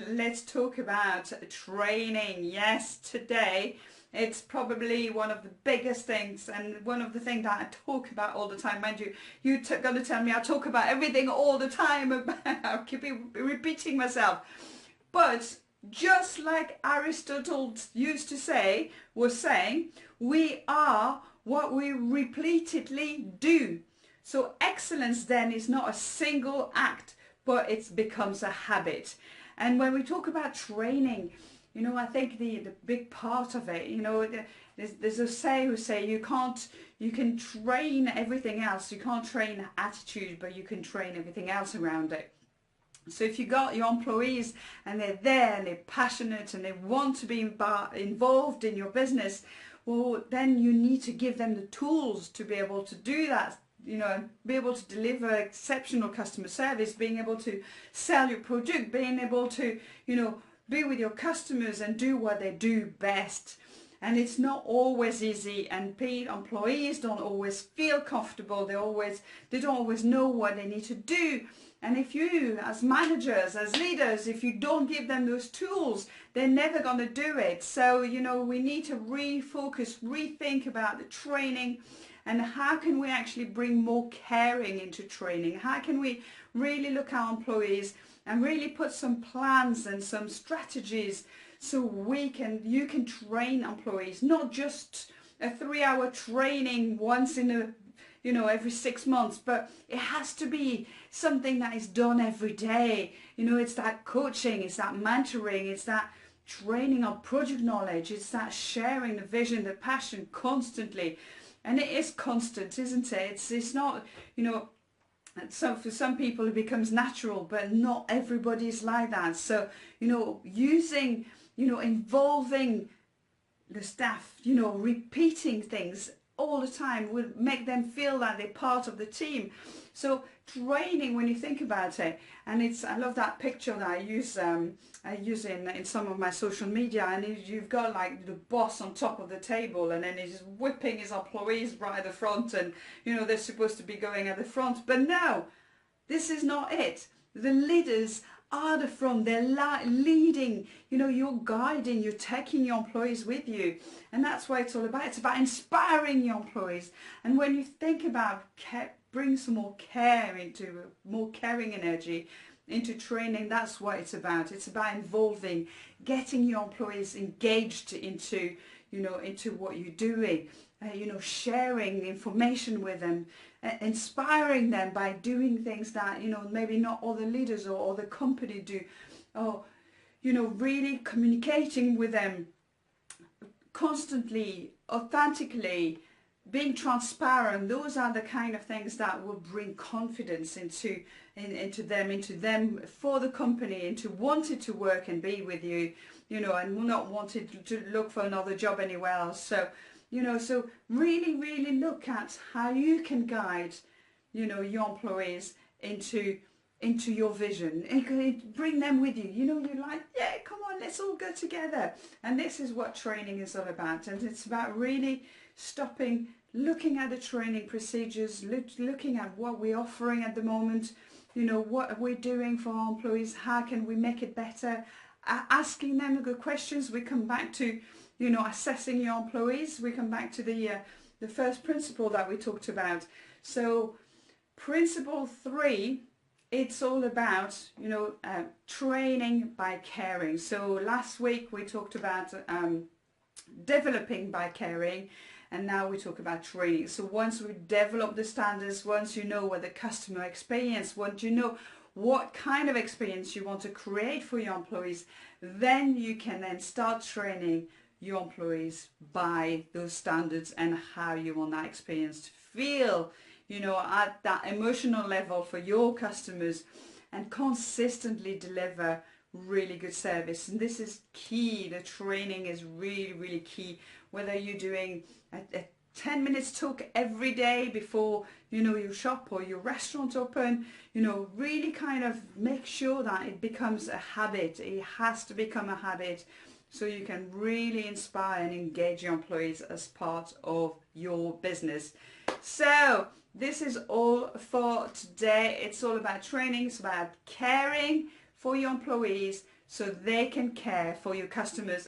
Let's talk about training. Yes, today it's probably one of the biggest things and one of the things that I talk about all the time. Mind you, you're going to tell me I talk about everything all the time. I keep repeating myself. But just like Aristotle used to say, was saying, we are what we repeatedly do. So excellence then is not a single act, but it becomes a habit. And when we talk about training, I think the big part of it, there's a say who say you can train everything else. You can't train attitude, but you can train everything else around it. So if you got your employees and they're there and they're passionate and they want to be involved in your business, well, then you need to give them the tools to be able to do that. Be able to deliver exceptional customer service, being able to sell your product, being able to, be with your customers and do what they do best. And it's not always easy, and employees don't always feel comfortable. They don't always know what they need to do. And if you, as managers, as leaders, if you don't give them those tools, they're never going to do it. So, we need to refocus, rethink about the training and how can we actually bring more caring into training? How can we really look at our employees and really put some plans and some strategies so you can train employees, not just a 3-hour training once in every 6 months, but it has to be something that is done every day. It's that coaching, it's that mentoring, it's that training of project knowledge, it's that sharing the vision, the passion constantly. And it is constant, isn't it? It's not, so for some people it becomes natural, but not everybody's like that. So, involving the staff, repeating things all the time will make them feel that they're part of the team. So training, when you think about it, and I love that picture that I use in some of my social media, and you've got like the boss on top of the table, and then he's whipping his employees right at the front, and they're supposed to be going at the front, but no, this is not it. The leaders are the front, they're leading, you're guiding, you're taking your employees with you, and that's what it's all about. It's about inspiring your employees. And when you think about bring some more more caring energy into training, that's what it's about. It's about involving, getting your employees engaged into what you're doing, sharing information with them, inspiring them by doing things that, maybe not all the leaders or the company do, or, really communicating with them constantly, authentically, being transparent. Those are the kind of things that will bring confidence into them for the company, into wanting to work and be with you, and not wanting to look for another job anywhere else. So, so really, really look at how you can guide, your employees into your vision and bring them with you. You're like, yeah, come on, let's all go together. And this is what training is all about. And it's about really stopping, looking at the training procedures, looking at what we're offering at the moment, what we're doing for our employees, how can we make it better, asking them the good questions. We come back to, assessing your employees. We come back to the first principle that we talked about. So principle 3, it's all about, training by caring. So last week we talked about developing by caring, and now we talk about training. So once we develop the standards, once you know what the customer experience, once you know what kind of experience you want to create for your employees, then you can then start training your employees by those standards and how you want that experience to feel, at that emotional level for your customers, and consistently deliver really good service. And this is key. The training is really, really key. Whether you're doing a 10 minutes talk every day before your shop or your restaurant open, really kind of make sure that it becomes a habit. It has to become a habit, so you can really inspire and engage your employees as part of your business. So this is all for today. It's all about training. It's about caring for your employees, so they can care for your customers.